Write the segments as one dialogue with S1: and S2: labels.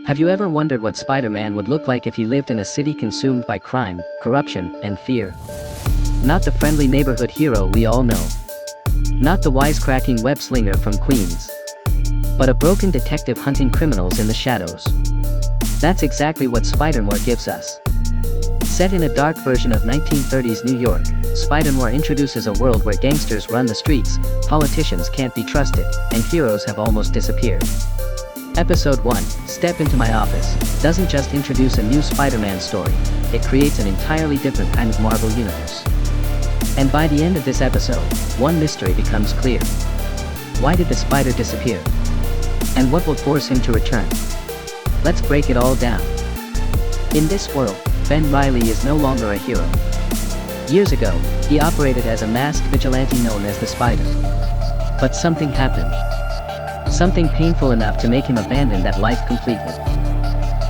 S1: Have you ever wondered what Spider-Man would look like if he lived in a city consumed by crime, corruption, and fear? Not the friendly neighborhood hero we all know. Not the wisecracking web-slinger from Queens. But a broken detective hunting criminals in the shadows. That's exactly what Spider-Noir gives us. Set in a dark version of 1930s New York, Spider-Noir introduces a world where gangsters run the streets, politicians can't be trusted, and heroes have almost disappeared. Episode 1, Step Into My Office, doesn't just introduce a new Spider-Man story, it creates an entirely different kind of Marvel universe. And by the end of this episode, one mystery becomes clear. Why did the spider disappear? And what will force him to return? Let's break it all down. In this world, Ben Reilly is no longer a hero. Years ago, he operated as a masked vigilante known as the Spider. But something happened. Something painful enough to make him abandon that life completely.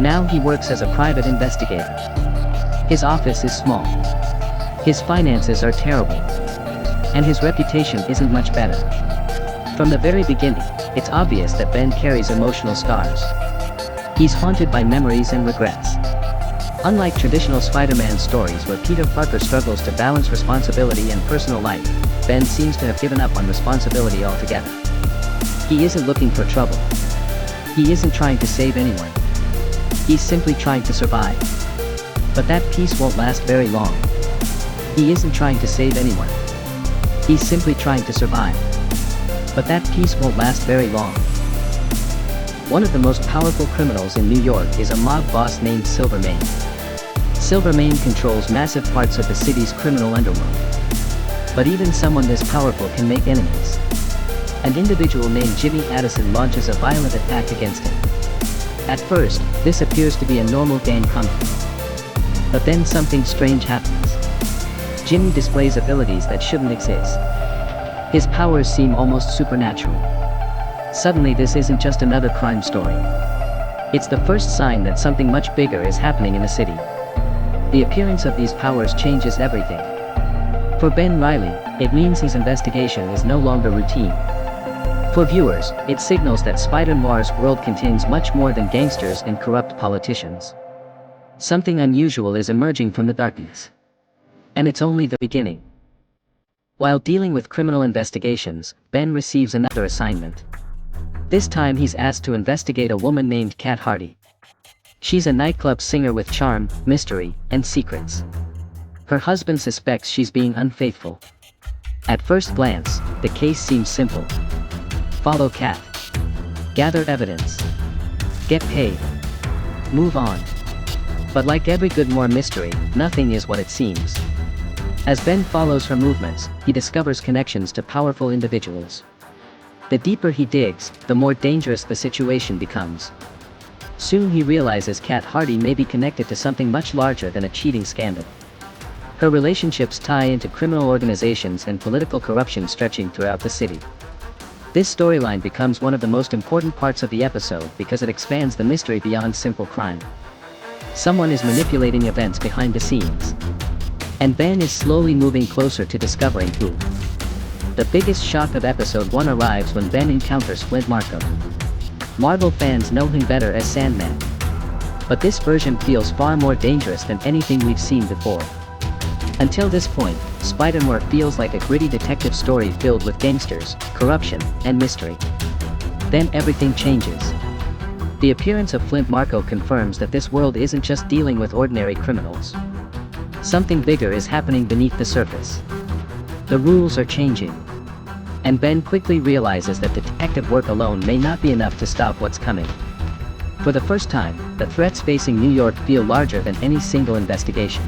S1: Now he works as a private investigator. His office is small. His finances are terrible. And his reputation isn't much better. From the very beginning, it's obvious that Ben carries emotional scars. He's haunted by memories and regrets. Unlike traditional Spider-Man stories where Peter Parker struggles to balance responsibility and personal life, Ben seems to have given up on responsibility altogether. He isn't looking for trouble. He isn't trying to save anyone. He's simply trying to survive. But that peace won't last very long. He isn't trying to save anyone. He's simply trying to survive. But that peace won't last very long. One of the most powerful criminals in New York is a mob boss named Silvermane. Silvermane controls massive parts of the city's criminal underworld. But even someone this powerful can make enemies. An individual named Jimmy Addison launches a violent attack against him. At first, this appears to be a normal gang conflict. But then something strange happens. Jimmy displays abilities that shouldn't exist. His powers seem almost supernatural. Suddenly this isn't just another crime story. It's the first sign that something much bigger is happening in the city. The appearance of these powers changes everything. For Ben Reilly, it means his investigation is no longer routine. For viewers, it signals that Spider-Noir's world contains much more than gangsters and corrupt politicians. Something unusual is emerging from the darkness. And it's only the beginning. While dealing with criminal investigations, Ben receives another assignment. This time he's asked to investigate a woman named Cat Hardy. She's a nightclub singer with charm, mystery, and secrets. Her husband suspects she's being unfaithful. At first glance, the case seems simple. Follow Cat. Gather evidence. Get paid. Move on. But like every good Noir mystery, nothing is what it seems. As Ben follows her movements, he discovers connections to powerful individuals. The deeper he digs, the more dangerous the situation becomes. Soon he realizes Cat Hardy may be connected to something much larger than a cheating scandal. Her relationships tie into criminal organizations and political corruption stretching throughout the city. This storyline becomes one of the most important parts of the episode because it expands the mystery beyond simple crime. Someone is manipulating events behind the scenes. And Ben is slowly moving closer to discovering who. The biggest shock of episode 1 arrives when Ben encounters Flint Marko. Marvel fans know him better as Sandman. But this version feels far more dangerous than anything we've seen before. Until this point, Spider-Noir feels like a gritty detective story filled with gangsters, corruption, and mystery. Then everything changes. The appearance of Flint Marko confirms that this world isn't just dealing with ordinary criminals. Something bigger is happening beneath the surface. The rules are changing. And Ben quickly realizes that detective work alone may not be enough to stop what's coming. For the first time, the threats facing New York feel larger than any single investigation.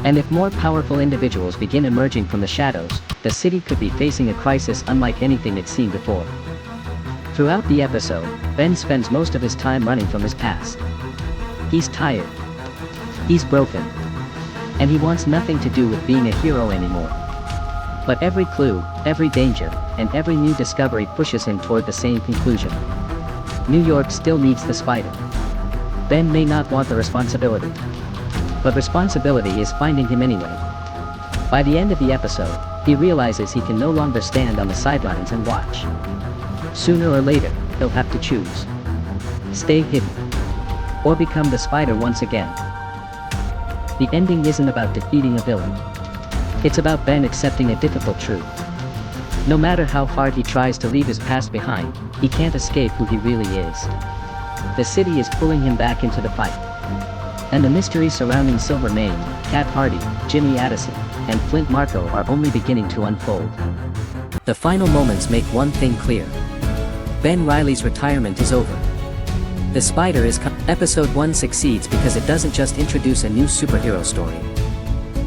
S1: And if more powerful individuals begin emerging from the shadows, the city could be facing a crisis unlike anything it's seen before. Throughout the episode, Ben spends most of his time running from his past. He's tired. He's broken. And he wants nothing to do with being a hero anymore. But every clue, every danger, and every new discovery pushes him toward the same conclusion. New York still needs the Spider. Ben may not want the responsibility. But responsibility is finding him anyway. By the end of the episode, he realizes he can no longer stand on the sidelines and watch. Sooner or later, he'll have to choose. Stay hidden. or become the Spider once again. The ending isn't about defeating a villain. It's about Ben accepting a difficult truth. No matter how hard he tries to leave his past behind, he can't escape who he really is. The city is pulling him back into the fight. And the mysteries surrounding Silvermane, Cat Hardy, Jimmy Addison, and Flint Marko are only beginning to unfold. The final moments make one thing clear. Ben Reilly's retirement is over. The Spider is Episode 1 succeeds because it doesn't just introduce a new superhero story.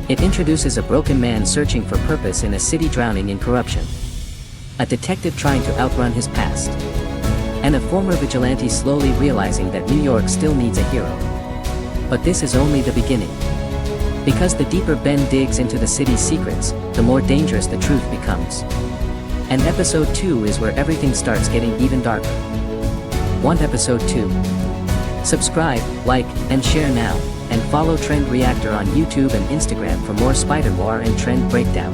S1: It introduces a broken man searching for purpose in a city drowning in corruption. A detective trying to outrun his past. And a former vigilante slowly realizing that New York still needs a hero. But this is only the beginning. Because the deeper Ben digs into the city's secrets, the more dangerous the truth becomes. And Episode 2 is where everything starts getting even darker. Want Episode 2? Subscribe, like, and share now, and follow Trend Reactor on YouTube and Instagram for more Spider-Noir and trend breakdown.